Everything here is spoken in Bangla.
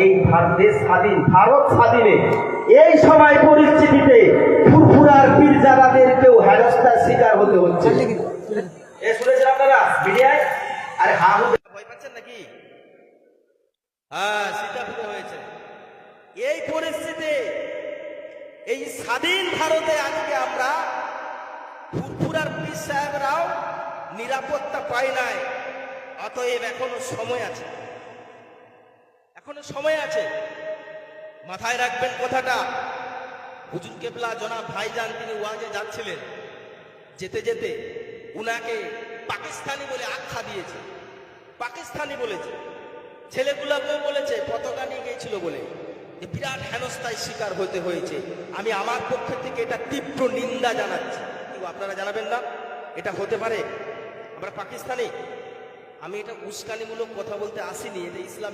এই দেশ স্বাধীন, ভারত স্বাধীনে এই সময় পরিস্থিতিতে ফুরফুরার পীরজাদাদেরকেও হেনস্থার শিকার হতে হচ্ছে। শুনেছেন আপনারা মিডিয়ায়? আরে ভয় পাচ্ছেন নাকি? হ্যাঁ, সীতাপুরে হয়েছে। এই পরিস্থিতি, এই স্বাধীন ভারতে আজকে আমরা ফুরফুরার পীর সাহেবরাও নিরাপত্তা পাই নাই। অতএব এখনো সময় আছে, এখনো সময় আছে। মাথায় রাখবেন কথাটা। হুজুর কেবলা জনাব ভাইজান তিনি ওয়াজে যাচ্ছিলেন, যেতে যেতে উনাকে পাকিস্তানি বলে আখ্যা দিয়েছে, পাকিস্তানি বলেছে, ছেলেগুলাকেও বলেছে পতাকা নিয়ে গিয়েছিল বলে, যে বিরাট হেনস্থায় শিকার হতে হয়েছে। আমি আমার পক্ষ থেকে এটা তীব্র নিন্দা জানাচ্ছি। কিন্তু আপনারা জানাবেন না এটা হতে পারে আমরা পাকিস্তানি? আমি এটা উস্কানিমূলক কথা বলতে আসিনি, এটা ইসলাম